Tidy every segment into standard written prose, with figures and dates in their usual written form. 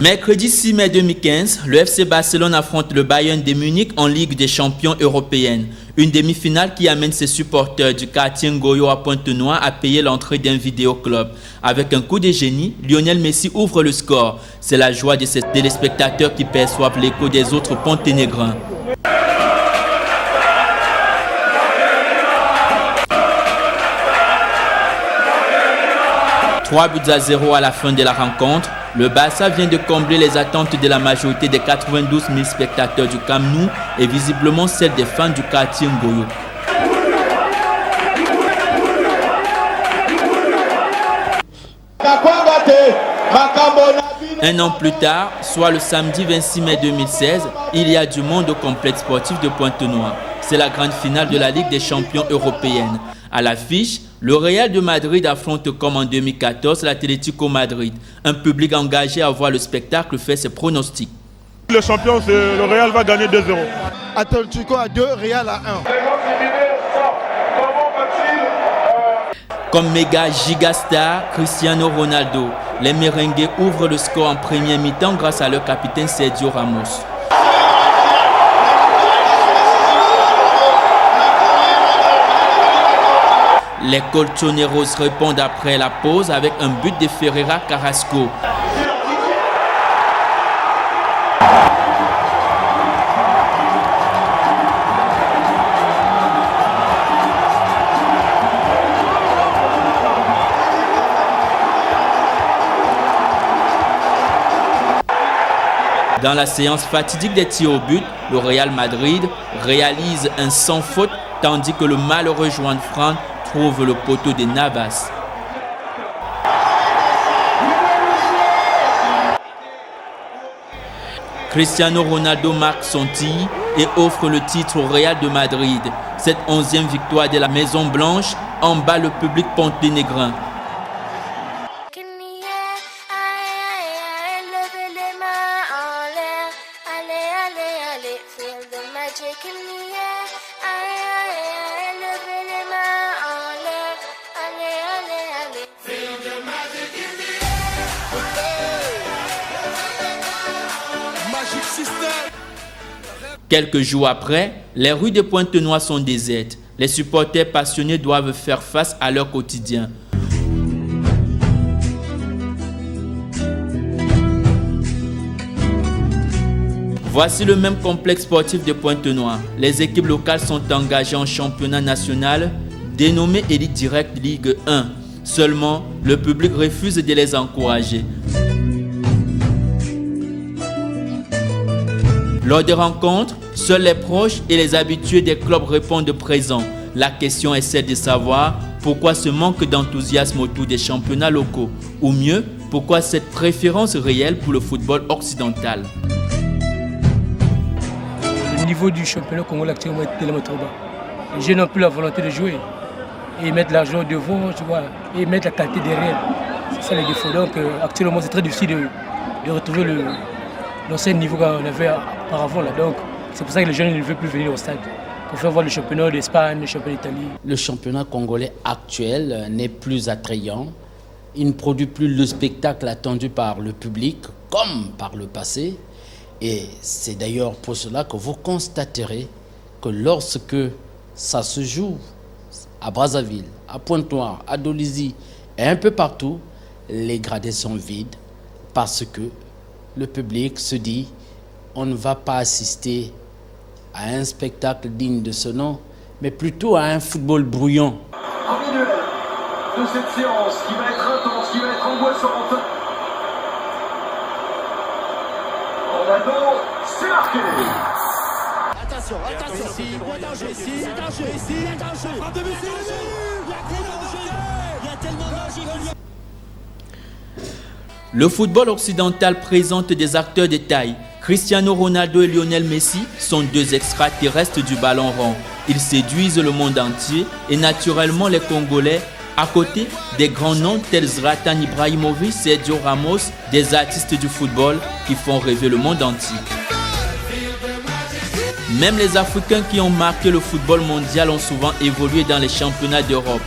Mercredi 6 mai 2015, le FC Barcelone affronte le Bayern de Munich en Ligue des champions européenne. Une demi-finale qui amène ses supporters du quartier Ngoyo à Pointe-Noire à payer l'entrée d'un vidéoclub. Avec un coup de génie, Lionel Messi ouvre le score. C'est la joie de ses téléspectateurs qui perçoivent l'écho des autres Ponténégrins. Trois buts à 0 à la fin de la rencontre. Le Barça vient de combler les attentes de la majorité des 92 000 spectateurs du Camp Nou et visiblement celles des fans du quartier Ngoyo. Un an plus tard, soit le samedi 26 mai 2016, il y a du monde au complexe sportif de Pointe-Noire. C'est la grande finale de la Ligue des champions européenne. À l'affiche, le Real de Madrid affronte comme en 2014 l'Atlético Madrid. Un public engagé à voir le spectacle fait ses pronostics. Le champion, le Real va gagner 2-0. Atlético à 2, Real à 1. Comme méga gigastar, Cristiano Ronaldo, les merengues ouvrent le score en première mi-temps grâce à leur capitaine Sergio Ramos. Les Colchoneros répondent après la pause avec un but de Ferreira Carrasco. Dans la séance fatidique des tirs au but, le Real Madrid réalise un sans faute tandis que le malheureux Juan Fran trouve le poteau de Navas. Cristiano Ronaldo marque son tir et offre le titre au Real de Madrid. Cette 11e victoire de la Maison Blanche emballe le public ponténégrin. Quelques jours après, les rues de Pointe-Noire sont désertes. Les supporters passionnés doivent faire face à leur quotidien. Voici le même complexe sportif de Pointe-Noire. Les équipes locales sont engagées en championnat national, dénommé Elite Direct Ligue 1. Seulement, le public refuse de les encourager. Lors des rencontres, seuls les proches et les habitués des clubs répondent présents. La question est celle de savoir pourquoi ce manque d'enthousiasme autour des championnats locaux, ou mieux, pourquoi cette préférence réelle pour le football occidental. Le niveau du championnat congolais actuellement est tellement trop bas. Les jeunes n'ont plus la volonté de jouer et mettre l'argent devant, tu vois, et mettre la qualité derrière. C'est ça le défaut. Donc actuellement, c'est très difficile de retrouver l'ancien niveau qu'on avait auparavant. Donc c'est pour ça que les jeunes ne veulent plus venir au stade. Pour faire voir le championnat d'Espagne, le championnat d'Italie. Le championnat congolais actuel n'est plus attrayant. Il ne produit plus le spectacle attendu par le public, comme par le passé. Et c'est d'ailleurs pour cela que vous constaterez que lorsque ça se joue à Brazzaville, à Pointe-Noire, à Dolisie et un peu partout, les gradés sont vides parce que le public se dit on ne va pas assister à un spectacle digne de ce nom, mais plutôt à un football brouillon. En milieu de cette séance qui va être intense, qui va être angoissante. Ronaldo, c'est marqué. Attention, ici, danger, ici, danger, ici, danger. Un demi, il y a tellement danger. Le football occidental présente des acteurs de taille. Cristiano Ronaldo et Lionel Messi sont deux extraterrestres du ballon rond. Ils séduisent le monde entier et naturellement les Congolais, à côté des grands noms tels Zlatan Ibrahimovic, Sergio Ramos, des artistes du football qui font rêver le monde entier. Même les Africains qui ont marqué le football mondial ont souvent évolué dans les championnats d'Europe.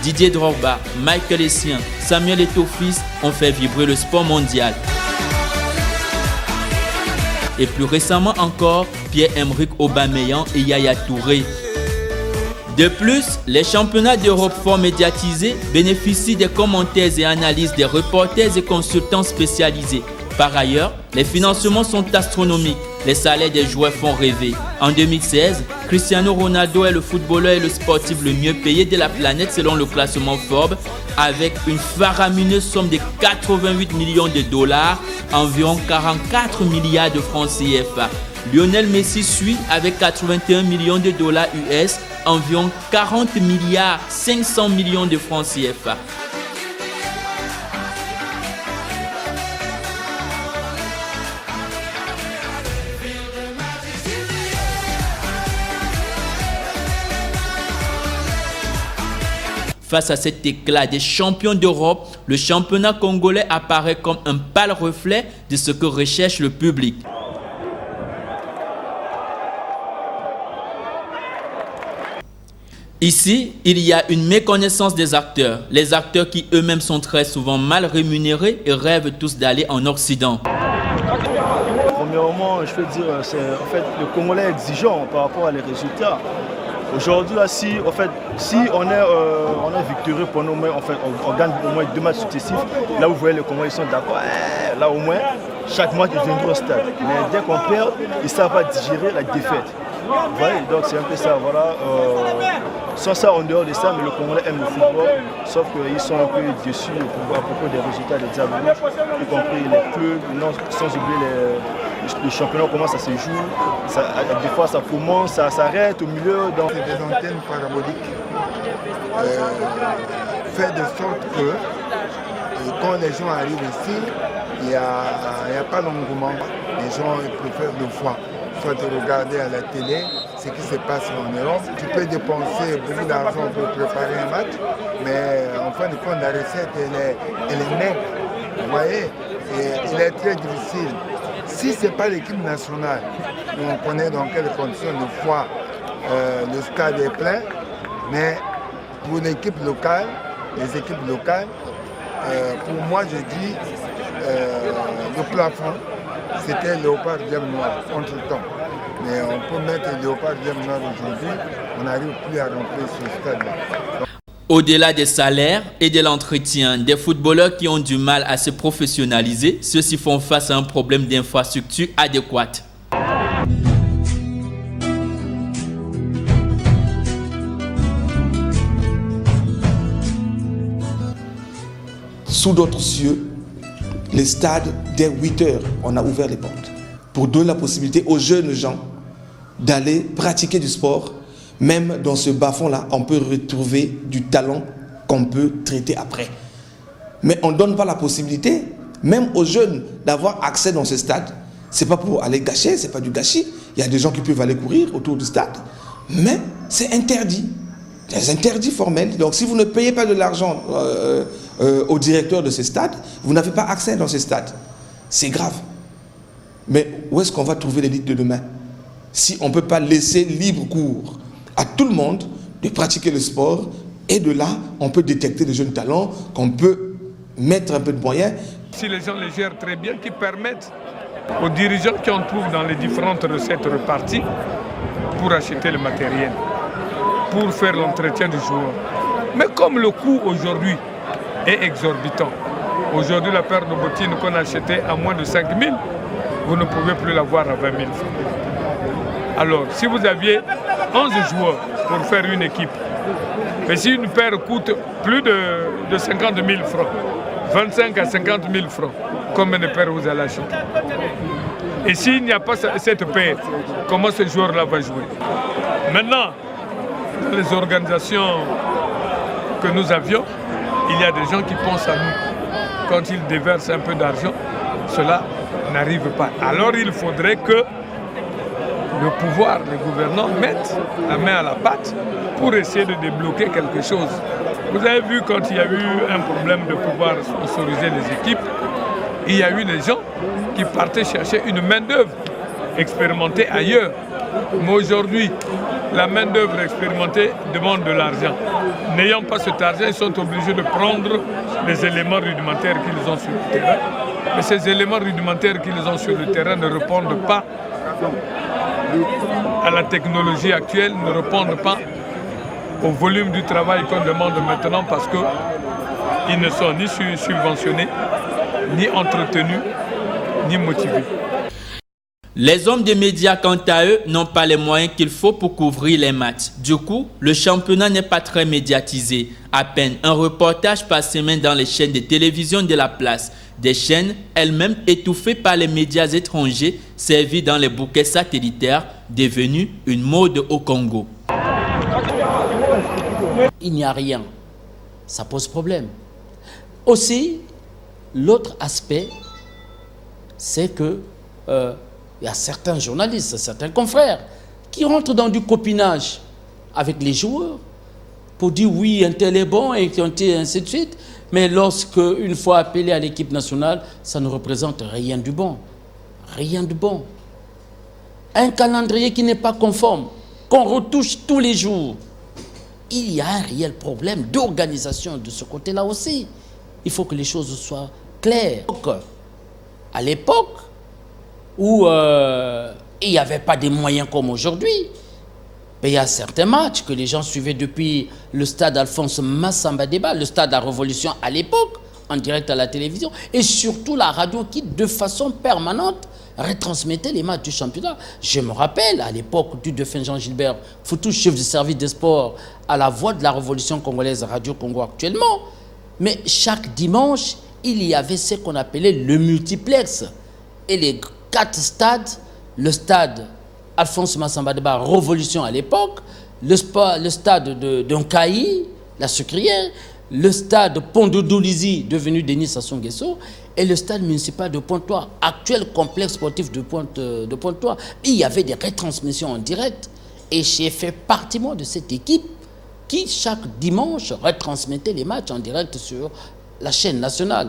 Didier Drogba, Michael Essien, Samuel Eto'o fils ont fait vibrer le sport mondial. et plus récemment encore Pierre-Emerick Aubameyang et Yaya Touré. De plus, les championnats d'Europe fort médiatisés bénéficient des commentaires et analyses des reporters et consultants spécialisés. Par ailleurs, les financements sont astronomiques. Les salaires des joueurs font rêver. En 2016, Cristiano Ronaldo est le footballeur et le sportif le mieux payé de la planète selon le classement Forbes, avec une faramineuse somme de 88 millions de dollars, environ 44 milliards de francs CFA. Lionel Messi suit avec 81 millions de dollars US, environ 40 milliards 500 millions de francs CFA. Face à cet éclat des champions d'Europe, le championnat congolais apparaît comme un pâle reflet de ce que recherche le public. Ici, il y a une méconnaissance des acteurs. Les acteurs qui eux-mêmes sont très souvent mal rémunérés et rêvent tous d'aller en Occident. Premièrement, je peux dire, c'est en fait le Congolais est exigeant par rapport à les résultats. Aujourd'hui, là, si on est victorieux pour nous, on gagne au moins 2 matchs successifs. Là, vous voyez les Congolais, ils sont d'accord. Là, au moins, chaque match est un gros stade. Mais dès qu'on perd, ils ne savent pas digérer la défaite. Vous voyez, donc c'est un peu ça, voilà. Sans ça, en dehors de ça, mais le Congolais aime le football, sauf qu'ils sont un peu déçus à propos des résultats des Diables Rouges, y compris les clubs, sans oublier les championnats, comment ça se joue. Des fois, ça commence, ça s'arrête au milieu. C'est des antennes paraboliques. Fait de sorte que quand les gens arrivent ici, il n'y a pas d'engouement. Les gens préfèrent le voir. Soit de regarder à la télé ce qui se passe en Europe. Tu peux dépenser beaucoup d'argent pour préparer un match, mais en fin de compte, la recette, elle est maigre. Vous voyez, et il est très difficile. Si ce n'est pas l'équipe nationale, où on connaît dans quelles conditions de fois le stade est plein, mais pour l'équipe locale, les équipes locales, pour moi, je dis le plafond. C'était Léopard Diable Noir, entre-temps. Mais on peut mettre Léopard Diable Noir aujourd'hui, on n'arrive plus à remplir ce stade-là. Au-delà des salaires et de l'entretien, des footballeurs qui ont du mal à se professionnaliser, ceux-ci font face à un problème d'infrastructure adéquate. Sous d'autres cieux, les stades, dès 8 heures, on a ouvert les portes pour donner la possibilité aux jeunes gens d'aller pratiquer du sport. Même dans ce bas-fond-là, on peut retrouver du talent qu'on peut traiter après. Mais on ne donne pas la possibilité, même aux jeunes, d'avoir accès dans ce stade. Ce n'est pas pour aller gâcher, ce n'est pas du gâchis. Il y a des gens qui peuvent aller courir autour du stade, mais c'est interdit. Des interdits formels. Donc si vous ne payez pas de l'argent au directeur de ce stade, vous n'avez pas accès dans ce stade. C'est grave. Mais où est-ce qu'on va trouver l'élite de demain si on ne peut pas laisser libre cours à tout le monde de pratiquer le sport, et de là, on peut détecter des jeunes talents, qu'on peut mettre un peu de moyens. Si les gens les gèrent très bien, qui permettent aux dirigeants qui en trouvent dans les différentes recettes reparties pour acheter le matériel, pour faire l'entretien du joueur. Mais comme le coût aujourd'hui est exorbitant, aujourd'hui la paire de bottines qu'on achetait à moins de 5 000, vous ne pouvez plus l'avoir à 20 000 francs. Alors, si vous aviez 11 joueurs pour faire une équipe, mais si une paire coûte plus de 50 000 francs, 25 à 50 000 francs, combien de paires vous allez acheter? Et s'il n'y a pas cette paire, comment ce joueur-là va jouer? Maintenant, dans les organisations que nous avions, il y a des gens qui pensent à nous. Quand ils déversent un peu d'argent, cela n'arrive pas. Alors il faudrait que le pouvoir, les gouvernants mettent la main à la pâte pour essayer de débloquer quelque chose. Vous avez vu quand il y a eu un problème de pouvoir sponsoriser les équipes, il y a eu des gens qui partaient chercher une main-d'œuvre expérimentée ailleurs. Mais aujourd'hui, la main-d'œuvre expérimentée demande de l'argent. N'ayant pas cet argent, ils sont obligés de prendre les éléments rudimentaires qu'ils ont sur le terrain Mais ces éléments rudimentaires qu'ils ont sur le terrain ne répondent pas à la technologie actuelle, ne répondent pas au volume du travail qu'on demande maintenant parce qu'ils ne sont ni subventionnés, ni entretenus, ni motivés. Les hommes des médias, quant à eux, n'ont pas les moyens qu'il faut pour couvrir les matchs. Du coup, le championnat n'est pas très médiatisé. À peine un reportage par semaine dans les chaînes de télévision de la place. Des chaînes elles-mêmes étouffées par les médias étrangers, servies dans les bouquets satellitaires, devenus une mode au Congo. Il n'y a rien. Ça pose problème. Aussi, l'autre aspect, c'est que il y a certains journalistes, certains confrères qui rentrent dans du copinage avec les joueurs pour dire oui, un tel est bon et ainsi de suite. Mais lorsque, une fois appelé à l'équipe nationale, ça ne représente rien du bon. Rien de bon. Un calendrier qui n'est pas conforme, qu'on retouche tous les jours. Il y a un réel problème d'organisation de ce côté-là aussi. Il faut que les choses soient claires. À l'époque, où il n'y avait pas des moyens comme aujourd'hui. Mais il y a certains matchs que les gens suivaient depuis le stade Alphonse Massamba Déba, le stade à Révolution à l'époque, en direct à la télévision, et surtout la radio qui, de façon permanente, retransmettait les matchs du championnat. Je me rappelle, à l'époque du défunt Jean-Gilbert Foutou, chef du service des sports à la voix de la Révolution congolaise, Radio Congo actuellement, mais chaque dimanche, il y avait ce qu'on appelait le multiplex. Et les 4 stades, le stade Alphonse Massamba Déba, Révolution à l'époque, le stade de Nkaï, la Sucrière, le stade Pont-de-Doulizy, devenu Denis Sassou Nguesso, et le stade municipal de Pointe-Noire, actuel complexe sportif de Pointe-Noire. Il y avait des retransmissions en direct, et j'ai fait partie de cette équipe qui, chaque dimanche, retransmettait les matchs en direct sur la chaîne nationale.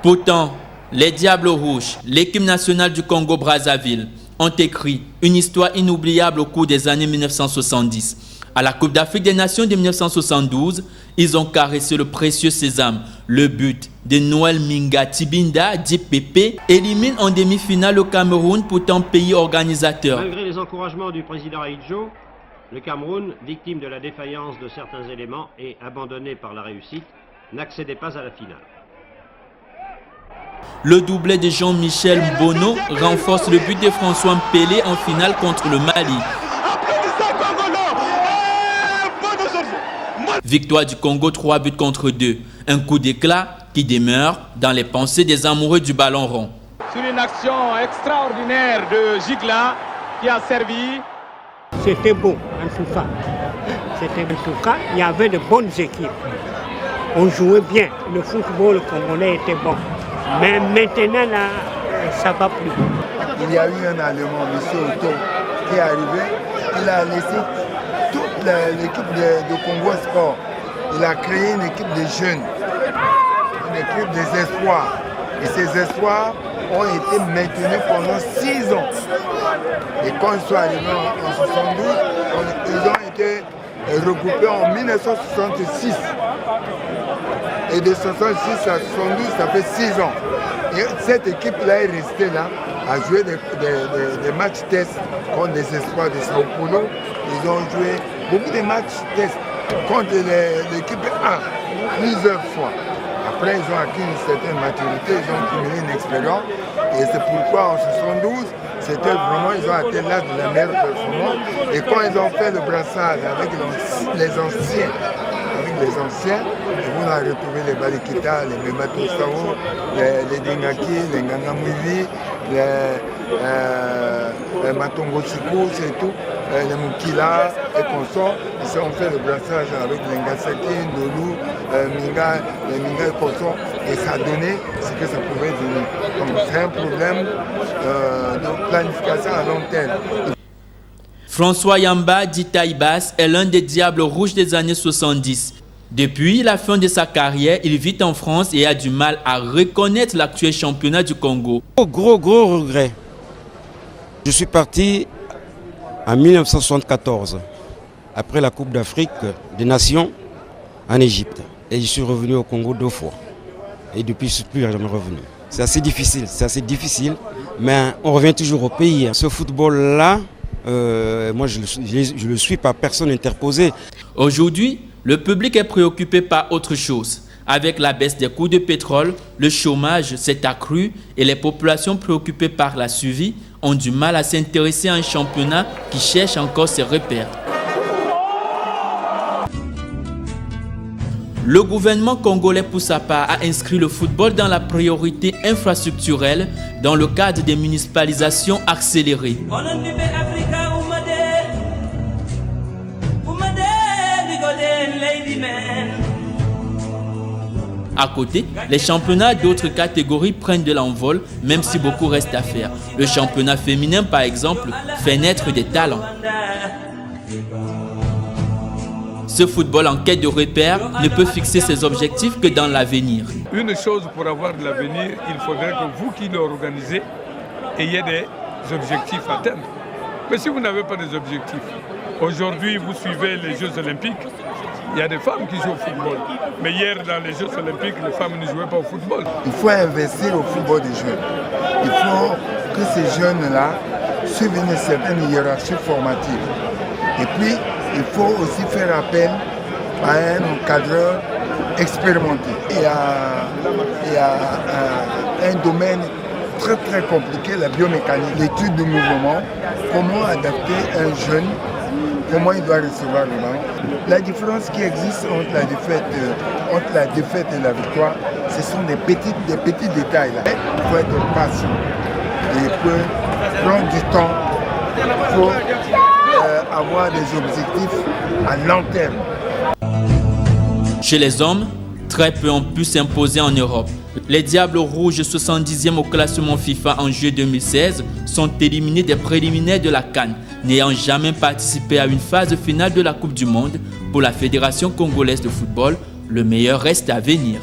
Pourtant, les Diables Rouges, l'équipe nationale du Congo-Brazzaville, ont écrit une histoire inoubliable au cours des années 1970. À la Coupe d'Afrique des Nations de 1972, ils ont caressé le précieux sésame. Le but de Noël Minga Tibinda, dit Pépé, élimine en demi-finale le Cameroun, pourtant pays organisateur. Malgré les encouragements du président Aïdjo, le Cameroun, victime de la défaillance de certains éléments et abandonné par la réussite, n'accédait pas à la finale. Le doublé de Jean-Michel Bono renforce le but de François Mpélé en finale contre le Mali. Victoire du Congo 3-2. Un coup d'éclat qui demeure dans les pensées des amoureux du ballon rond. Sur une action extraordinaire de Gigla qui a servi. C'était beau en tout cas. Il y avait de bonnes équipes. On jouait bien. Le football congolais était bon. Mais maintenant, là, ça ne va plus. Il y a eu un Allemand, M. Otto, qui est arrivé. Il a laissé toute l'équipe de Congo Sport. Il a créé une équipe de jeunes, une équipe des espoirs. Et ces espoirs ont été maintenus pendant 6 ans. Et quand ils sont arrivés en 72, ils ont été regroupés en 1966. Et de 66 à 72, ça fait 6 ans. Et cette équipe-là est restée là, à jouer des matchs tests contre les espoirs de Sao Paulo. Ils ont joué beaucoup de matchs tests contre l'équipe A plusieurs fois. Après, ils ont acquis une certaine maturité, ils ont cumulé une expérience. Et c'est pourquoi en 72, c'était vraiment, ils ont atteint l'âge de la meilleure performance. Et quand ils ont fait le brassage avec les anciens, vous allez retrouver les Balikita, les Memato Sao, les Dingaki, les Ngangamouvi, les Matongo Sikou, c'est tout, les Mukila et consorts. Ils ont fait le brassage avec les Ngasaki, Ndolou, Minga, les Minga et consorts. Et ça a donné ce que ça pouvait donner. Donc c'est un problème de planification à long terme. François Yamba, dit Taïbas, est l'un des Diables Rouges des années 70. Depuis la fin de sa carrière, il vit en France et a du mal à reconnaître l'actuel championnat du Congo. Gros regret. Je suis parti en 1974, après la Coupe d'Afrique des Nations en Égypte. Et je suis revenu au Congo 2 fois. Et depuis, je ne suis plus jamais revenu. C'est assez difficile, mais on revient toujours au pays. Ce football-là, moi je le suis par personne interposée. Aujourd'hui, le public est préoccupé par autre chose. Avec la baisse des coûts de pétrole, le chômage s'est accru et les populations préoccupées par la survie ont du mal à s'intéresser à un championnat qui cherche encore ses repères. Le gouvernement congolais, pour sa part, a inscrit le football dans la priorité infrastructurelle dans le cadre des municipalisations accélérées. À côté, les championnats d'autres catégories prennent de l'envol, même si beaucoup reste à faire. Le championnat féminin, par exemple, fait naître des talents. Ce football en quête de repères ne peut fixer ses objectifs que dans l'avenir. Une chose, pour avoir de l'avenir, il faudrait que vous qui l'organisez ayez des objectifs à atteindre. Mais si vous n'avez pas des objectifs, aujourd'hui vous suivez les Jeux Olympiques, il y a des femmes qui jouent au football. Mais hier, dans les Jeux Olympiques, les femmes ne jouaient pas au football. Il faut investir au football des jeunes. Il faut que ces jeunes-là suivent une certaine hiérarchie formative. Et puis, il faut aussi faire appel à un encadreur expérimenté. Il y a un domaine très très compliqué, la biomécanique, l'étude du mouvement, comment adapter un jeune, comment il doit recevoir le ballon. La différence qui existe entre la défaite et la victoire, ce sont des petits détails. Là. Il faut être patient et il faut prendre du temps. Il faut avoir des objectifs à long terme. Chez les hommes, très peu ont pu s'imposer en Europe. Les Diables Rouges, 70e au classement FIFA en juillet 2016, sont éliminés des préliminaires de la CAN, n'ayant jamais participé à une phase finale de la Coupe du Monde. Pour la Fédération congolaise de football, le meilleur reste à venir.